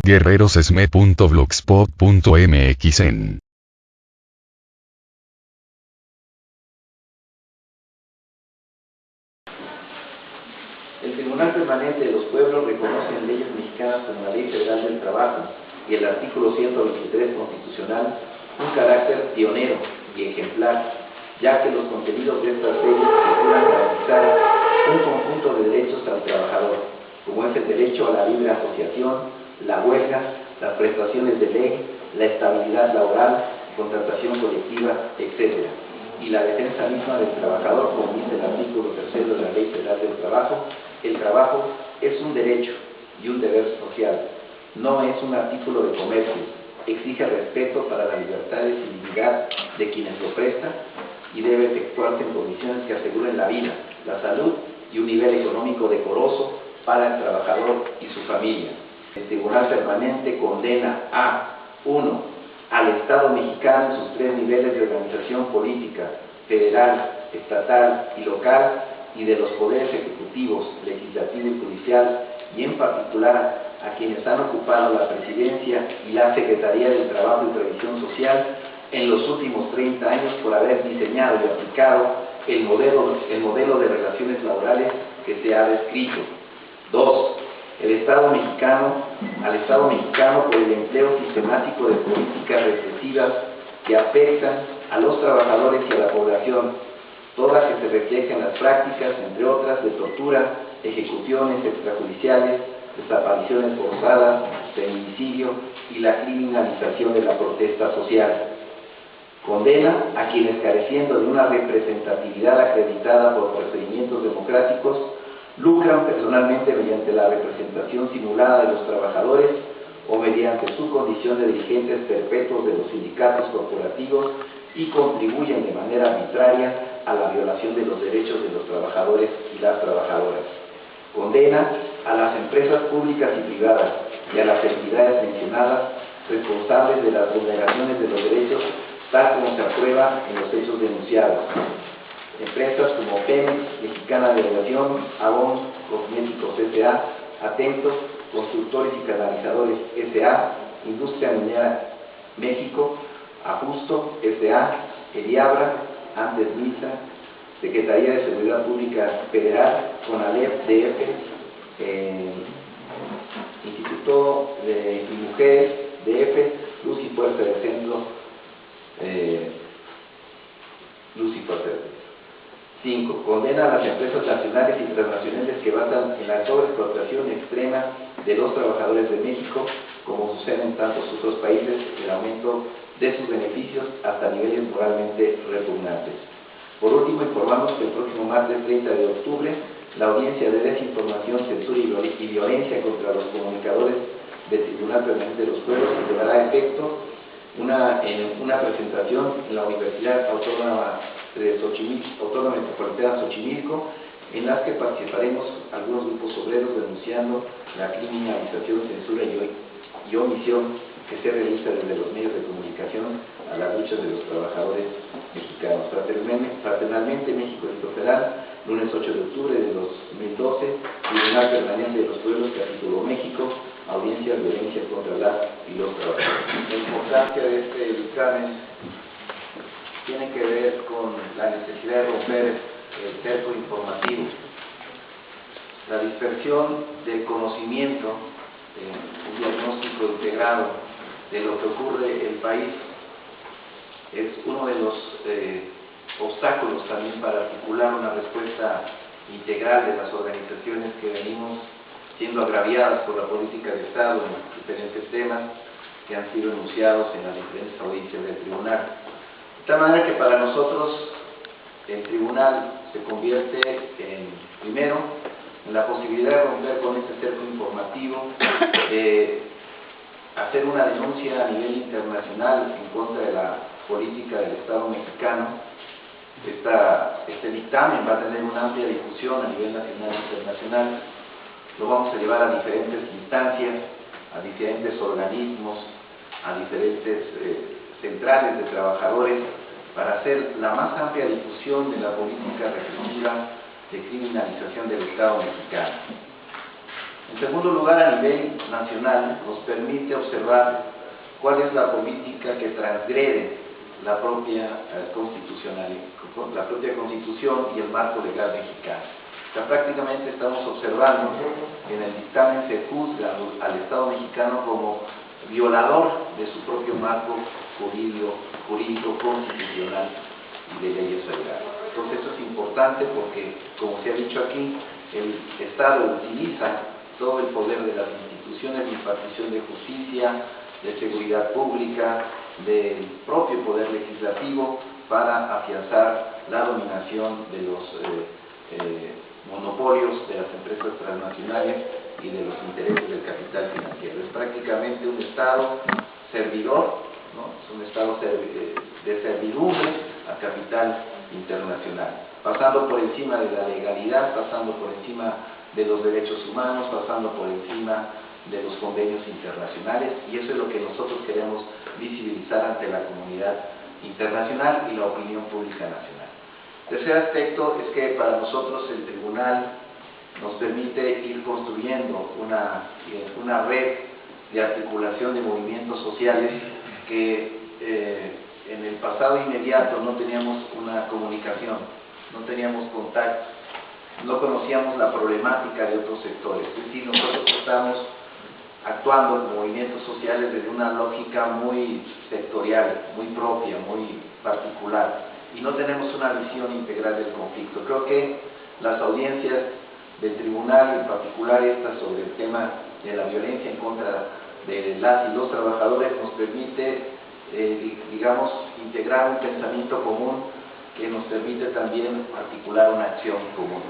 guerrerosesme.blogspot.mx en El Tribunal Permanente de los Pueblos reconoce en leyes mexicanas como la Ley Federal del Trabajo y el artículo 123 constitucional un carácter pionero y ejemplar, ya que los contenidos de estas leyes procuran garantizar un conjunto de derechos al trabajador, como es el derecho a la libre asociación, la huelga, las prestaciones de ley, la estabilidad laboral, contratación colectiva, etc. Y la defensa misma del trabajador, como dice el artículo 3 de la Ley Federal del Trabajo. El trabajo es un derecho y un deber social, no es un artículo de comercio, exige respeto para la libertad y civilidad de quienes lo prestan y debe efectuarse en condiciones que aseguren la vida, la salud y un nivel económico decoroso para el trabajador y su familia. El Tribunal Permanente condena a 1. Al Estado mexicano en sus 3 niveles de organización política, federal, estatal y local, y de los poderes ejecutivos, legislativo y judicial, y en particular a quienes han ocupado la presidencia y la Secretaría del Trabajo y Previsión Social en los últimos 30 años por haber diseñado y aplicado el modelo de relaciones laborales que se ha descrito. 2. Al Estado mexicano por el empleo sistemático de políticas represivas que afectan a los trabajadores y a la población, todas que se reflejan en las prácticas, entre otras, de tortura, ejecuciones extrajudiciales, desapariciones forzadas, feminicidio y la criminalización de la protesta social. Condena a quienes, careciendo de una representatividad acreditada por procedimientos democráticos, lucran personalmente mediante la representación simulada de los trabajadores o mediante su condición de dirigentes perpetuos de los sindicatos corporativos y contribuyen de manera arbitraria a la violación de los derechos de los trabajadores y las trabajadoras. Condena a las empresas públicas y privadas y a las entidades mencionadas responsables de las vulneraciones de los derechos, tal como se aprueba en los hechos denunciados. Empresas como Pemex, Mexicana de Aviación, Avon Cosméticos S.A., Atento, Constructores y Canalizadores S.A., Industria Minera México, Ajusto S.A., Eliabra, antes MISA, Secretaría de Seguridad Pública Federal, CONALEP, DF, Instituto de Mujeres, DF, Luz y Fuerza del Centro, Luz y Fuerza del Centro. 5. Condena a las empresas nacionales y transnacionales que basan en la sobreexplotación extrema de los trabajadores de México, como sucede en tantos otros países, el aumento de sus beneficios hasta niveles moralmente repugnantes. Por último, informamos que el próximo martes 30 de octubre, la audiencia de desinformación, censura y violencia contra los comunicadores del Tribunal Permanente de los Pueblos llevará a efecto en una presentación en la Universidad Autónoma Metropolitana Xochimilco, en las que participaremos algunos grupos obreros denunciando la criminalización, censura y omisión que se realiza desde los medios de comunicación a las luchas de los trabajadores mexicanos. Fraternalmente, México Distrito Federal, lunes 8 de octubre de 2012, Tribunal Permanente de los Pueblos, Capítulo México, audiencia, violencia contra las y los trabajadores. La importancia de este dictamen tiene que ver con la necesidad de romper el cerco informativo, la dispersión del conocimiento, un diagnóstico integrado de lo que ocurre en el país es uno de los obstáculos también para articular una respuesta integral de las organizaciones que venimos siendo agraviadas por la política de Estado en diferentes temas que han sido enunciados en las diferentes audiencias del tribunal. De tal manera que para nosotros el tribunal se convierte primero, en la posibilidad de romper con este cerco informativo, de hacer una denuncia a nivel internacional en contra de la política del Estado mexicano. Este dictamen va a tener una amplia difusión a nivel nacional e internacional. Lo vamos a llevar a diferentes instancias, a diferentes organismos, a diferentes centrales de trabajadores, para hacer la más amplia difusión de la política represiva de criminalización del Estado mexicano. En segundo lugar, a nivel nacional, nos permite observar cuál es la política que transgrede la propia Constitución y el marco legal mexicano. O sea, prácticamente estamos observando que en el dictamen se juzga al Estado mexicano como violador de su propio marco jurídico constitucional y de leyes federales. Entonces eso es importante porque, como se ha dicho aquí, el Estado utiliza todo el poder de las instituciones de impartición de justicia, de seguridad pública, del propio poder legislativo para afianzar la dominación de los monopolios de las empresas transnacionales y de los intereses del capital financiero. Es prácticamente un Estado servidor, ¿no? Es un Estado de servidumbre al capital internacional, pasando por encima de la legalidad, pasando por encima de los derechos humanos, pasando por encima de los convenios internacionales, y eso es lo que nosotros queremos visibilizar ante la comunidad internacional y la opinión pública nacional. Tercer aspecto es que para nosotros el tribunal nos permite ir construyendo una red de articulación de movimientos sociales que en el pasado inmediato no teníamos una comunicación, no teníamos contacto, no conocíamos la problemática de otros sectores. Es decir, nosotros estamos actuando en movimientos sociales desde una lógica muy sectorial, muy propia, muy particular, y no tenemos una visión integral del conflicto. Creo que las audiencias del tribunal, en particular esta sobre el tema de la violencia en contra de las y los trabajadores, nos permite, digamos, integrar un pensamiento común que nos permite también articular una acción común.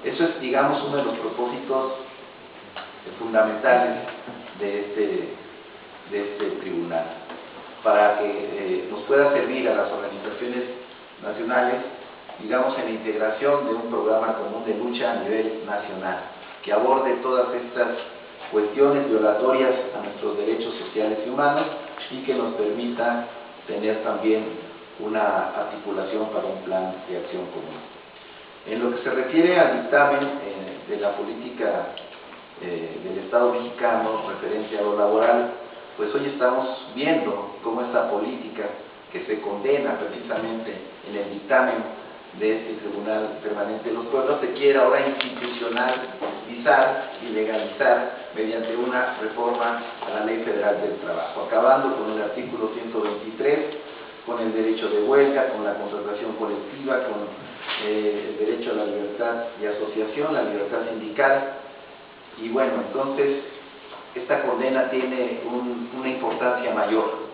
Eso es, digamos, uno de los propósitos fundamentales de este tribunal, para que nos pueda servir a las organizaciones nacionales, digamos, en la integración de un programa común de lucha a nivel nacional, que aborde todas estas cuestiones violatorias a nuestros derechos sociales y humanos y que nos permita tener también una articulación para un plan de acción común. En lo que se refiere al dictamen de la política del Estado mexicano referente a lo laboral, pues hoy estamos viendo cómo esta política que se condena precisamente en el dictamen de este Tribunal Permanente de los Pueblos se quiere ahora institucionalizar y legalizar mediante una reforma a la Ley Federal del Trabajo, acabando con el artículo 123, con el derecho de huelga, con la contratación colectiva, con el derecho a la libertad de asociación, la libertad sindical. Y bueno, entonces esta condena tiene una importancia mayor,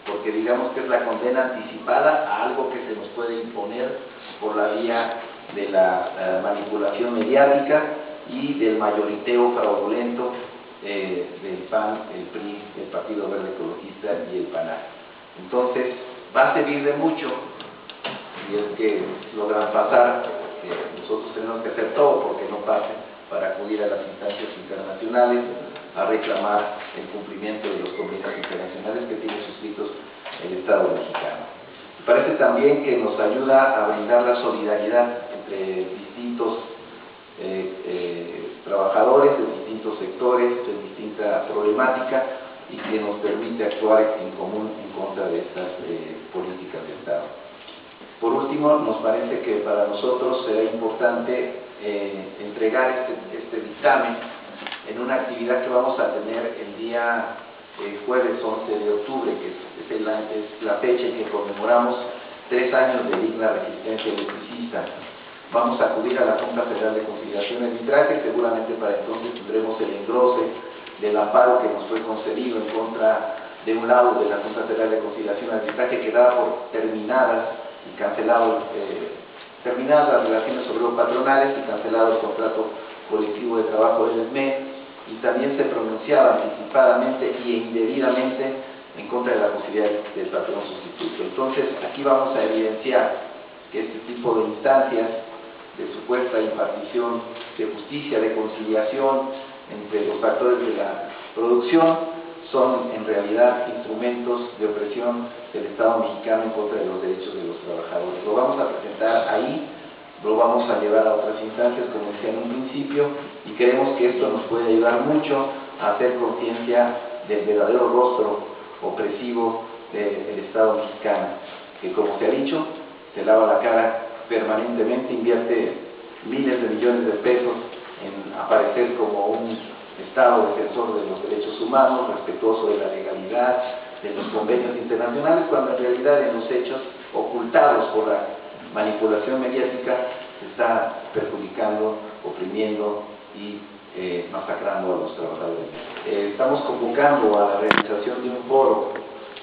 porque digamos que es la condena anticipada a algo que se nos puede imponer por la vía de la manipulación mediática y del mayoriteo fraudulento del PAN, el PRI, el Partido Verde Ecologista y el PANAC. Entonces va a servir de mucho, si es que logran pasar, nosotros tenemos que hacer todo porque no pasen, para acudir a las instancias internacionales a reclamar el cumplimiento de los convenios internacionales que tiene suscritos el Estado mexicano. Me parece también que nos ayuda a brindar la solidaridad entre distintos trabajadores de distintos sectores, de distinta problemática, y que nos permite actuar en común en contra de estas políticas de Estado. Por último, nos parece que para nosotros será importante entregar este dictamen en una actividad que vamos a tener el día jueves 11 de octubre, que es la fecha en que conmemoramos 3 años de digna resistencia electricista. Vamos a acudir a la Junta Federal de Conciliación y Arbitraje, seguramente para entonces tendremos el engrose del amparo que nos fue concedido en contra de un lado de la Junta Federal de Conciliación y Arbitraje, que daba por terminadas y cancelado terminadas las relaciones obrero-patronales y cancelado el contrato colectivo de trabajo del SME, y también se pronunciaba anticipadamente y indebidamente en contra de la posibilidad del patrón sustituto. Entonces, aquí vamos a evidenciar que este tipo de instancias de supuesta impartición de justicia, de conciliación entre los factores de la producción, son en realidad instrumentos de opresión del Estado mexicano en contra de los derechos de los trabajadores. Lo vamos a presentar ahí, lo vamos a llevar a otras instancias, como decía en un principio, y creemos que esto nos puede ayudar mucho a hacer conciencia del verdadero rostro opresivo del Estado mexicano, que, como se ha dicho, se lava la cara permanentemente, invierte miles de millones de pesos en aparecer como un Estado defensor de los derechos humanos, respetuoso de la legalidad, de los convenios internacionales, cuando en realidad en los hechos, ocultados por la manipulación mediática, se está perjudicando, oprimiendo y masacrando a los trabajadores. Estamos convocando a la realización de un foro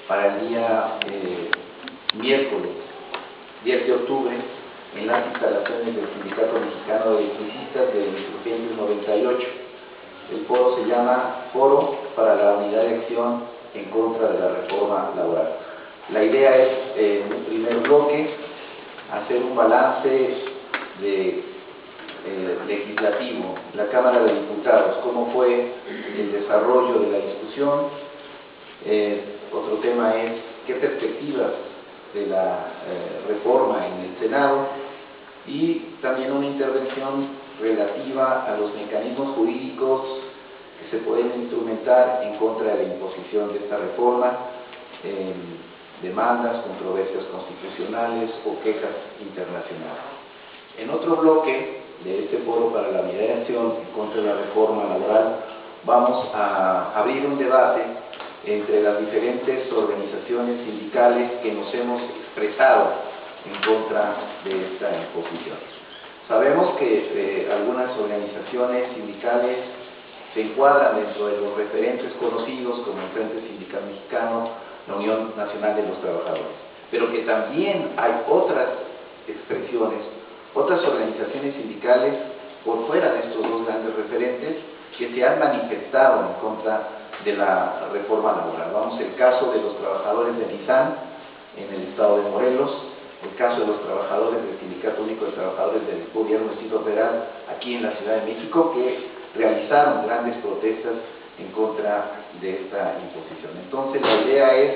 para el día miércoles 10 de octubre en las instalaciones del Sindicato Mexicano de Electricistas de Insurgentes 98. El foro se llama Foro para la Unidad de Acción en contra de la Reforma Laboral. La idea es, en un primer bloque, hacer un balance legislativo, la Cámara de Diputados, cómo fue el desarrollo de la discusión. Otro tema es qué perspectivas de la reforma en el Senado, y también una intervención relativa a los mecanismos jurídicos que se pueden instrumentar en contra de la imposición de esta reforma, demandas, controversias constitucionales o quejas internacionales. En otro bloque de este foro para la unidad de acción en contra de la reforma laboral, vamos a abrir un debate entre las diferentes organizaciones sindicales que nos hemos expresado en contra de esta imposición. Sabemos que algunas organizaciones sindicales se encuadran dentro de los referentes conocidos como el Frente Sindical Mexicano, la Unión Nacional de los Trabajadores, pero que también hay otras expresiones, otras organizaciones sindicales por fuera de estos dos grandes referentes que se han manifestado en contra de la reforma laboral. Vamos, el caso de los trabajadores de Nissan en el estado de Morelos, el caso de los trabajadores del Sindicato Único de Trabajadores del Gobierno del Distrito Federal aquí en la Ciudad de México, que realizaron grandes protestas en contra de esta imposición. Entonces, la idea es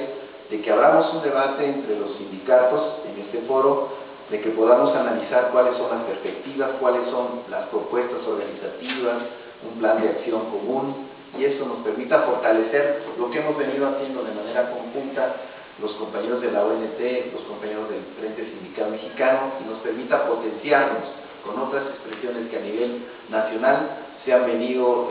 de que abramos un debate entre los sindicatos en este foro, de que podamos analizar cuáles son las perspectivas, cuáles son las propuestas organizativas, un plan de acción común, y eso nos permita fortalecer lo que hemos venido haciendo de manera conjunta los compañeros de la ONT, los compañeros del Frente Sindical Mexicano, y nos permita potenciarnos con otras expresiones que a nivel nacional se han venido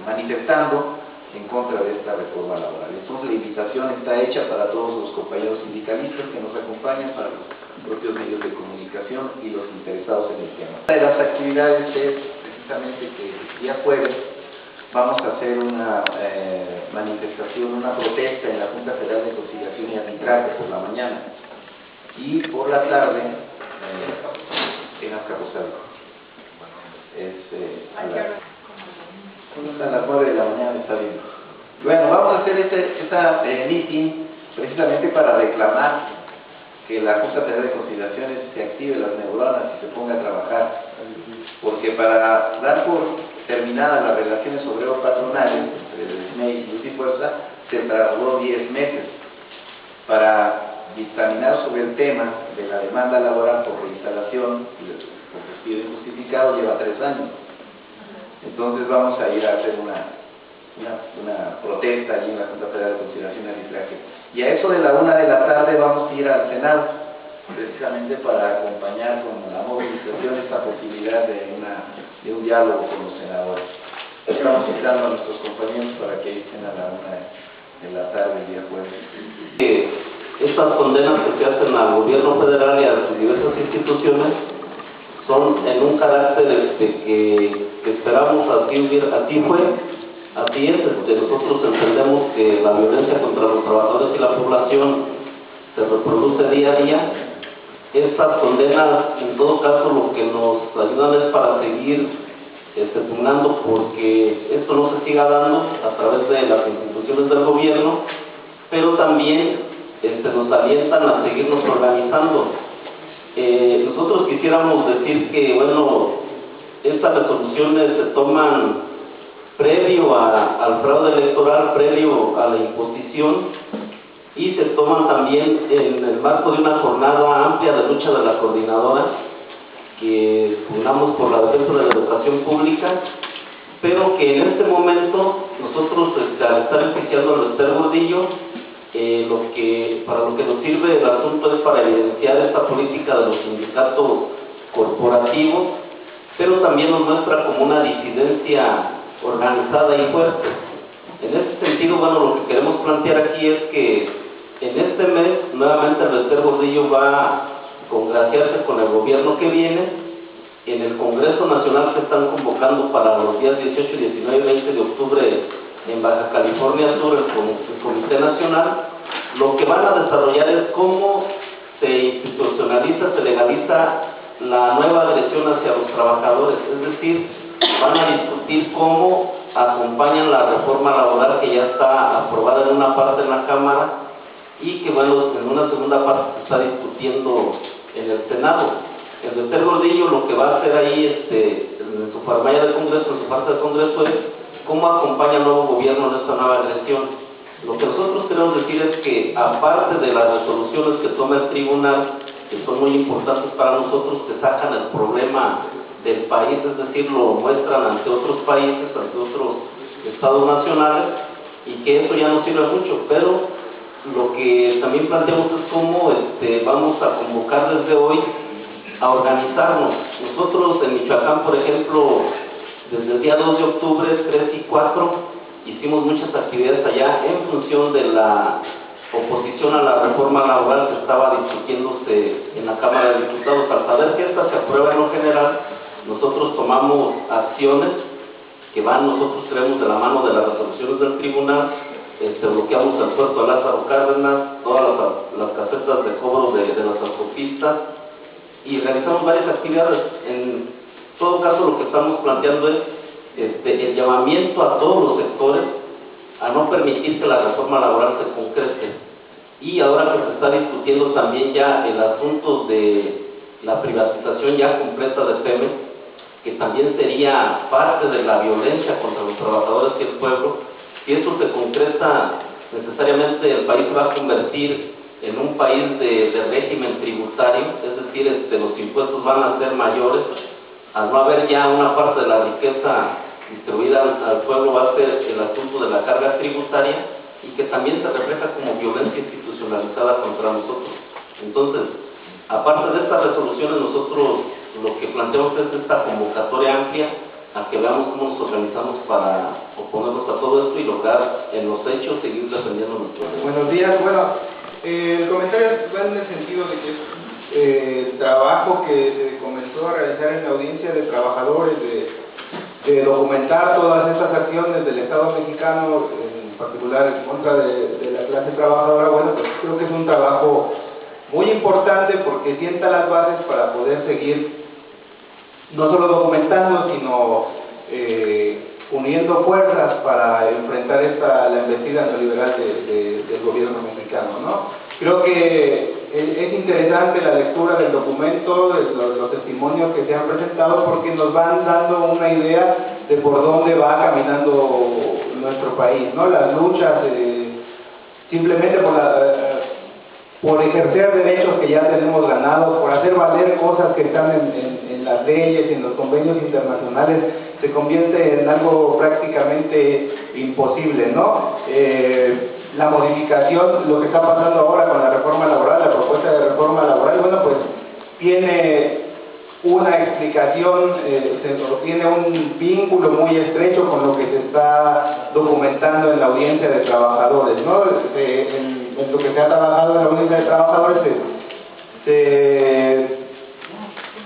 manifestando en contra de esta reforma laboral. Entonces, la invitación está hecha para todos los compañeros sindicalistas que nos acompañan, para los propios medios de comunicación y los interesados en el tema. Una de las actividades es precisamente que el día jueves vamos a hacer una manifestación, una protesta en la Junta Federal de Conciliación y Arbitraje por la mañana, y por la tarde en Azcapotzalco. A las 9 de la mañana, está bien. Bueno, vamos a hacer esta meeting precisamente para reclamar que la Junta Federal de Conciliaciones se active las neuronas y se ponga a trabajar, porque para dar por terminadas las relaciones obrero-patronales entre el SMEI y Luz y Fuerza se tardó 10 meses. Para dictaminar sobre el tema de la demanda laboral por reinstalación y por despido injustificado lleva 3 años. Entonces vamos a ir a hacer una protesta allí en la Junta Federal de Conciliación y Arbitraje. Y a eso de la 1 de la tarde vamos a ir al Senado, precisamente para acompañar con la movilización esta posibilidad de un diálogo con los senadores. Estamos invitando a nuestros compañeros para que estén a la 1 de la tarde el día jueves. Estas condenas que se hacen al gobierno federal y a sus diversas instituciones son en un carácter que esperamos, así fue, así es. Nosotros entendemos que la violencia contra los trabajadores y la población se reproduce día a día. Estas condenas, en todo caso, lo que nos ayudan es para seguir pugnando porque esto no se siga dando a través de las instituciones del gobierno, pero también nos alientan a seguirnos organizando. Nosotros quisiéramos decir que, bueno, estas resoluciones se toman previo al fraude electoral, previo a la imposición, y se toman también en el marco de una jornada amplia de lucha de la coordinadora, que pugnamos por la defensa de la educación pública, pero que en este momento nosotros, al estar oficiando el Esther Gordillo, para lo que nos sirve el asunto es para evidenciar esta política de los sindicatos corporativos, pero también nos muestra como una disidencia organizada y fuerte. En este sentido, bueno, lo que queremos plantear aquí es que en este mes nuevamente el Esther Gordillo va a congraciarse con el gobierno que viene. En el Congreso Nacional que están convocando para los días 18, 19 y 20 de octubre en Baja California Sur, el Comité Nacional, lo que van a desarrollar es cómo se institucionaliza, se legaliza la nueva agresión hacia los trabajadores, es decir, van a discutir cómo acompañan la reforma laboral que ya está aprobada en una parte en la Cámara y que, bueno, en una segunda parte se está discutiendo en el Senado. El Esther Gordillo lo que va a hacer ahí en su farmacia de Congreso, en su parte de Congreso, es cómo acompaña el nuevo gobierno en esta nueva agresión. Lo que nosotros queremos decir es que, aparte de las resoluciones que toma el tribunal, que son muy importantes para nosotros, que sacan el problema del país, es decir, lo muestran ante otros países, ante otros estados nacionales, y que eso ya no sirve mucho, pero lo que también planteamos es cómo vamos a convocar desde hoy a organizarnos. Nosotros en Michoacán, por ejemplo, desde el día 2 de octubre, 3 y 4, hicimos muchas actividades allá en función de la oposición a la reforma laboral que estaba discutiéndose en la Cámara de Diputados. Al saber que esta se aprueba en lo general, nosotros tomamos acciones que van, nosotros creemos, de la mano de las resoluciones del tribunal. Bloqueamos el puerto de Lázaro Cárdenas, todas las casetas de cobro de las autopistas, y realizamos varias actividades. En todo caso, lo que estamos planteando es el llamamiento a todos los sectores a no permitir que la reforma laboral se concrete. Y ahora que se está discutiendo también ya el asunto de la privatización ya completa de Pemex, que también sería parte de la violencia contra los trabajadores y el pueblo, si eso se concreta, necesariamente el país se va a convertir en un país de régimen tributario, es decir, los impuestos van a ser mayores, al no haber ya una parte de la riqueza distribuida al pueblo, va a ser el asunto de la carga tributaria, y que también se refleja como violencia institucionalizada contra nosotros. Entonces, aparte de estas resoluciones, nosotros lo que planteamos es esta convocatoria amplia a que veamos cómo nos organizamos para oponernos a todo esto y lograr en los hechos seguir defendiendo nuestro derecho. Buenos días. Bueno, el comentario va en el sentido de que es trabajo que se comenzó a realizar en la audiencia de trabajadores, de documentar todas estas acciones del Estado mexicano, en particular en contra de la clase trabajadora. Bueno, pues creo que es un trabajo muy importante porque sienta las bases para poder seguir no solo documentando, sino uniendo fuerzas para enfrentar la embestida neoliberal del gobierno mexicano, ¿no? Creo que es interesante la lectura del documento, los testimonios que se han presentado, porque nos van dando una idea de por dónde va caminando nuestro país, ¿no? Las luchas simplemente por ejercer derechos que ya tenemos ganados, por hacer valer cosas que están en las leyes, en los convenios internacionales, se convierte en algo prácticamente imposible, ¿no? La modificación, lo que está pasando ahora con la reforma laboral, la propuesta de reforma laboral, bueno, pues tiene una explicación, tiene un vínculo muy estrecho con lo que se está documentando en la audiencia de trabajadores, ¿no? En lo que se ha trabajado en la audiencia de trabajadores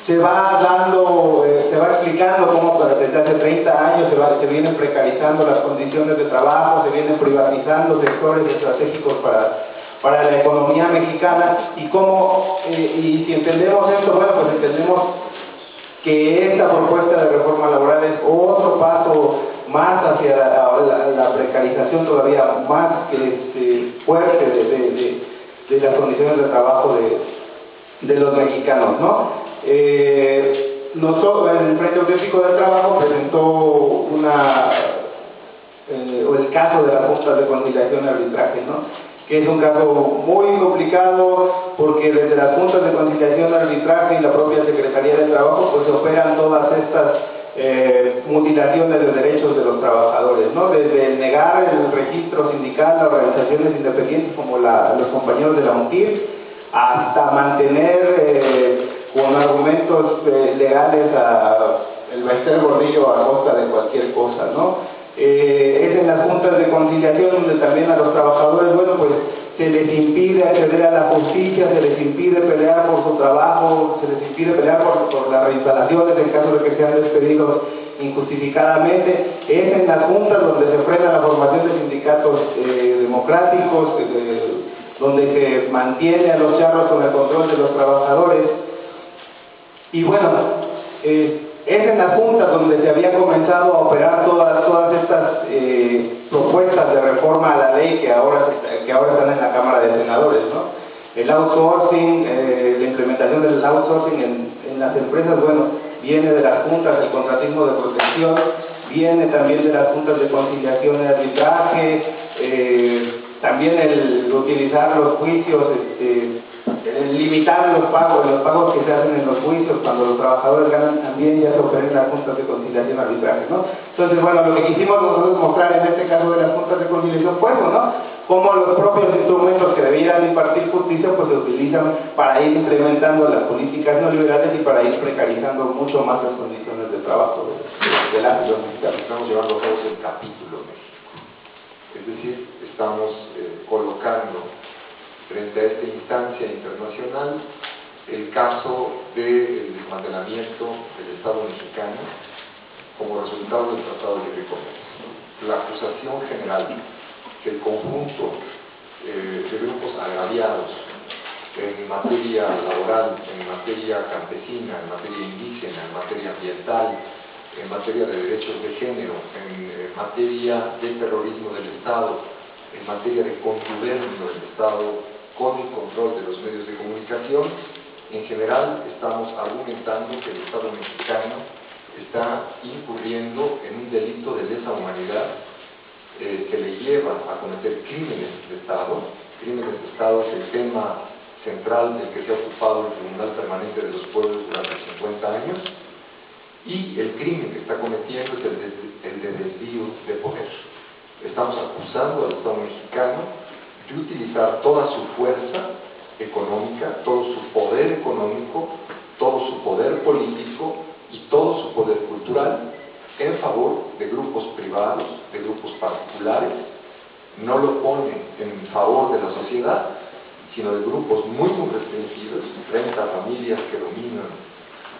se va dando, se va explicando cómo desde hace 30 años se vienen precarizando las condiciones de trabajo, se vienen privatizando sectores estratégicos para la economía mexicana, y cómo, y si entendemos esto, bueno, pues entendemos que esta propuesta de reforma laboral es otro paso más hacia la precarización todavía más fuerte de las condiciones de trabajo de los mexicanos, ¿no? Nosotros, el Frente Auténtico del Trabajo presentó el caso de la Junta de Conciliación y Arbitraje, ¿no? que es un caso muy complicado porque desde las juntas de conciliación, arbitraje y la propia Secretaría del Trabajo pues se operan todas estas mutilaciones de derechos de los trabajadores, ¿no? Desde negar el registro sindical a organizaciones independientes como los compañeros de la UNTIR, hasta mantener con argumentos legales el Ballester Gordillo a costa de cualquier cosa, ¿no? Es en las juntas de conciliación donde también a los trabajadores, bueno, pues se les impide acceder a la justicia, se les impide pelear por su trabajo, se les impide pelear por las reinstalaciones en caso de que sean despedidos injustificadamente. Es en las juntas donde se frena la formación de sindicatos democráticos, donde se mantiene a los charros con el control de los trabajadores. Y bueno, es en las juntas donde se había comenzado a operar todas estas propuestas de reforma a la ley que ahora están en la Cámara de Senadores, ¿no? El outsourcing, la implementación del outsourcing en las empresas, bueno, viene de las juntas, el contratismo de protección, viene también de las juntas de conciliación y arbitraje, también el utilizar los juicios, el limitar los pagos que se hacen en los juicios cuando los trabajadores ganan, también ya se opera en las juntas de conciliación y arbitraje, ¿no? Entonces, bueno, lo que quisimos nosotros mostrar en este caso de las juntas de conciliación fue eso, ¿no? Cómo los propios instrumentos que debieran impartir justicia pues se utilizan para ir implementando las políticas neoliberales y para ir precarizando mucho más las condiciones de trabajo de la sociedad mexicana. Estamos llevando a cabo el capítulo México, es decir, estamos colocando frente a esta instancia internacional el caso del desmantelamiento del Estado mexicano como resultado del Tratado de Libre Comercio. La acusación general que el conjunto de grupos agraviados en materia laboral, en materia campesina, en materia indígena, en materia ambiental, en materia de derechos de género, en materia de terrorismo del Estado, en materia de contubernio del Estado con el control de los medios de comunicación, en general estamos argumentando que el Estado mexicano está incurriendo en un delito de lesa humanidad que le lleva a cometer crímenes de Estado. Crímenes de Estado es el tema central del que se ha ocupado el Tribunal Permanente de los Pueblos durante 50 años, y el crimen que está cometiendo es el de desvío de poder. Estamos acusando al Estado mexicano de utilizar toda su fuerza económica, todo su poder económico, todo su poder político y todo su poder cultural en favor de grupos privados, de grupos particulares. No lo pone en favor de la sociedad, sino de grupos muy restringidos, 30 familias que dominan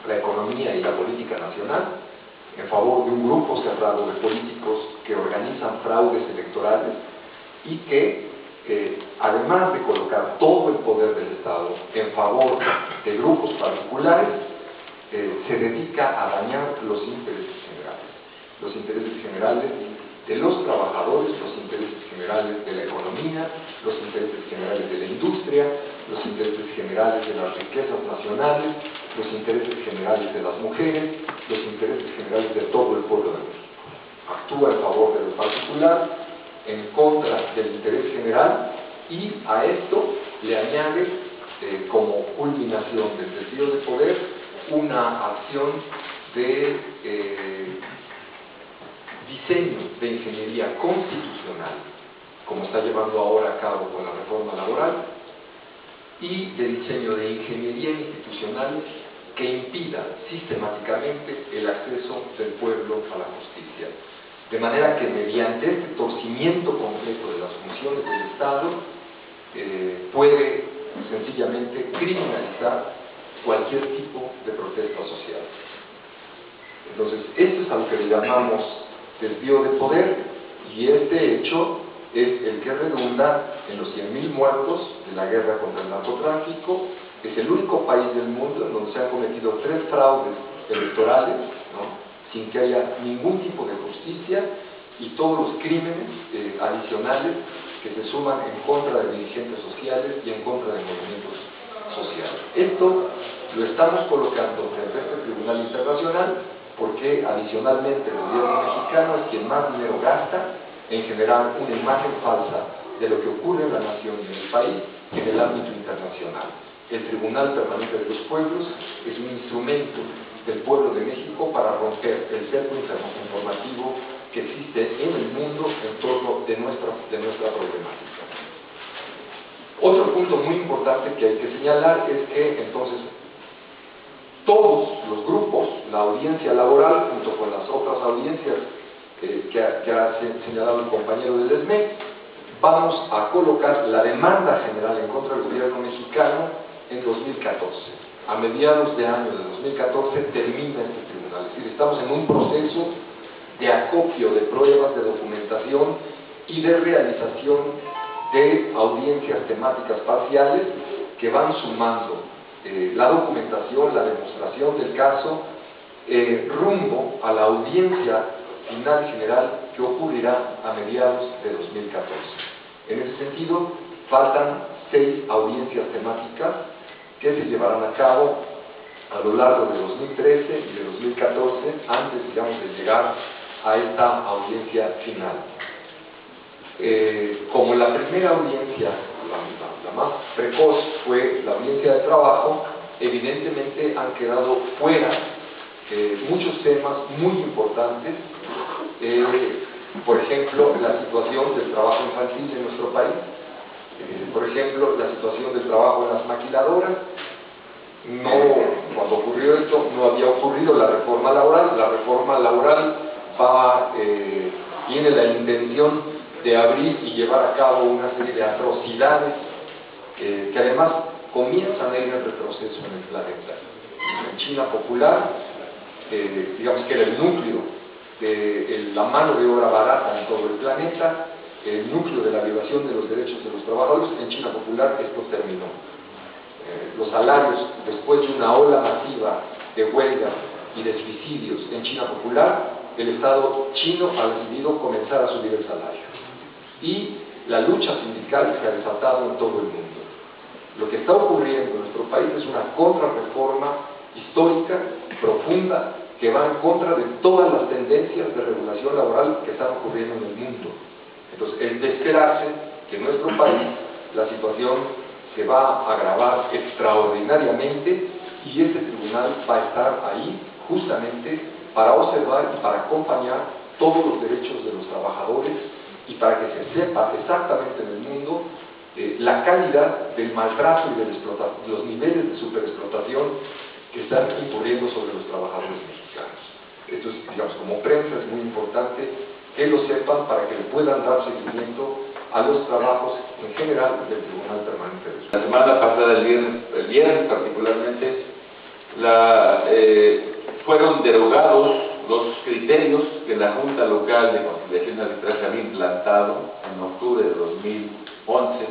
la economía y la política nacional, en favor de un grupo cerrado de políticos que organizan fraudes electorales y que además de colocar todo el poder del Estado en favor de grupos particulares, se dedica a dañar los intereses generales de los trabajadores, los intereses generales de la economía, los intereses generales de la industria, los intereses generales de las riquezas nacionales, los intereses generales de las mujeres, los intereses generales de todo el pueblo de México. Actúa en favor de lo particular, en contra del interés general, y a esto le añade como culminación del desvío de poder una acción de diseño de ingeniería constitucional, como está llevando ahora a cabo con la reforma laboral, y de diseño de ingeniería institucional que impida sistemáticamente el acceso del pueblo a la justicia. De manera que mediante este torcimiento completo de las funciones del Estado puede sencillamente criminalizar cualquier tipo de protesta social. Entonces, esto es a lo que le llamamos desvío de poder, y este hecho es el que redunda en los 100.000 muertos de la guerra contra el narcotráfico. Es el único país del mundo en donde se han cometido 3 fraudes electorales, ¿no?, sin que haya ningún tipo de justicia, y todos los crímenes adicionales que se suman en contra de dirigentes sociales y en contra de movimientos sociales. Esto lo estamos colocando frente a este tribunal internacional porque adicionalmente el gobierno mexicano es quien más dinero gasta en generar una imagen falsa de lo que ocurre en la nación y en el país en el ámbito internacional. El Tribunal Permanente de los Pueblos es un instrumento del pueblo de México para romper el cerco informativo que existe en el mundo en torno de nuestra problemática. Otro punto muy importante que hay que señalar es que entonces todos los grupos, la audiencia laboral junto con las otras audiencias que ha señalado el compañero del SME, vamos a colocar la demanda general en contra del gobierno mexicano en 2014. A mediados de año de 2014 termina este tribunal, es decir, estamos en un proceso de acopio de pruebas, de documentación y de realización de audiencias temáticas parciales que van sumando la documentación, la demostración del caso, rumbo a la audiencia final general que ocurrirá a mediados de 2014. En ese sentido, faltan 6 audiencias temáticas que se llevarán a cabo a lo largo de 2013 y de 2014, antes, digamos, de llegar a esta audiencia final. Como la primera audiencia, la más precoz, fue la audiencia de trabajo, evidentemente han quedado fuera muchos temas muy importantes, por ejemplo, la situación del trabajo infantil en nuestro país, por ejemplo, la situación del trabajo en las maquiladoras. Cuando ocurrió esto, no había ocurrido la reforma laboral. La reforma laboral tiene la intención de abrir y llevar a cabo una serie de atrocidades que además comienzan a ir en retroceso en el planeta. En China popular, digamos que era el núcleo de la mano de obra barata en todo el planeta, el núcleo de la violación de los derechos de los trabajadores. En China popular esto terminó. Los salarios, después de una ola masiva de huelgas y de suicidios en China popular, el Estado chino ha decidido comenzar a subir el salario. Y la lucha sindical se ha desatado en todo el mundo. Lo que está ocurriendo en nuestro país es una contrarreforma histórica, profunda, que va en contra de todas las tendencias de regulación laboral que están ocurriendo en el mundo. Entonces, es de esperarse que en nuestro país la situación se va a agravar extraordinariamente y este tribunal va a estar ahí justamente para observar y para acompañar todos los derechos de los trabajadores y para que se sepa exactamente en el mundo la calidad del maltrato y de los niveles de superexplotación que están incurriendo sobre los trabajadores mexicanos. Esto es, digamos, como prensa es muy importante que lo sepan para que le puedan dar seguimiento a los trabajos en general del Tribunal Permanente de los La semana pasada, el viernes particularmente, fueron derogados los criterios que la Junta Local de Conciliación y Arbitraje había implantado en octubre de 2011,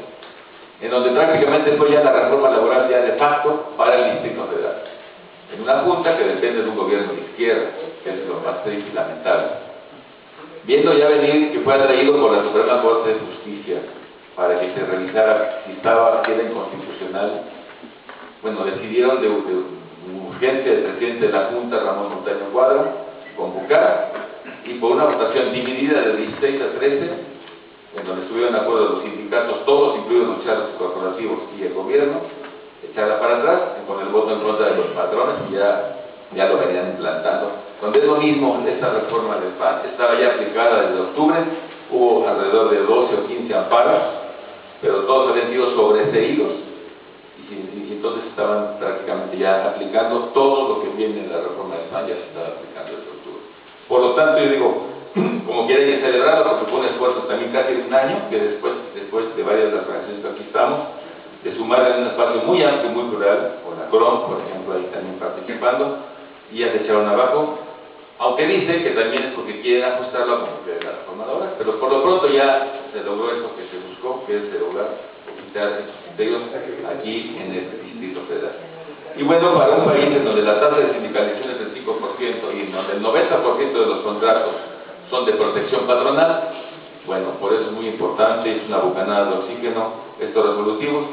en donde prácticamente fue ya la reforma laboral ya de facto para el Distrito Federal, en una Junta que depende de un gobierno de izquierda, que es lo más triste y lamentable. Viendo ya venir que fue atraído por la Suprema Corte de Justicia para que se revisara si era inconstitucional, bueno, decidieron de urgencia el presidente de la Junta, Ramón Montaño Cuadra, convocar, y por una votación dividida de 16 a 13, en donde estuvieron de acuerdo los sindicatos, todos, incluidos los charros corporativos y el gobierno, echarla para atrás, con el voto en contra de los patrones, y ya lo venían implantando. Donde es lo mismo, esta reforma del PAN estaba ya aplicada desde octubre, hubo alrededor de 12 o 15 amparos, pero todos habían sido sobreseídos, y entonces estaban prácticamente ya aplicando todo lo que viene en la reforma del PAN, ya se estaba aplicando desde octubre. Por lo tanto, yo digo, como que hay que celebrarlo, porque fue un esfuerzo también casi de un año, que después de varias de las organizaciones que aquí estamos, de sumar en un espacio muy amplio y muy plural, con la CROM, por ejemplo, ahí también participando, y ya se echaron abajo, aunque dice que también es porque quieren ajustarlo a como que la reformadora, pero por lo pronto ya se logró esto que se buscó, que es derogar o quitar estos criterios aquí en el Distrito Federal. Y bueno, para un país en donde la tasa de sindicalización es del 5% y en donde el 90% de los contratos son de protección patronal, bueno, por eso es muy importante, es una bocanada de oxígeno estos resolutivos,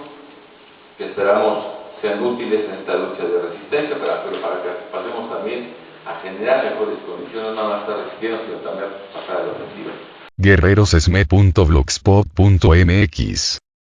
que esperamos sean útiles en esta lucha de resistencia, pero para que pasemos también a generar mejores condiciones, no más estar resistiendo, sino también pasar a la ofensiva. guerrerosesme.blogspot.mx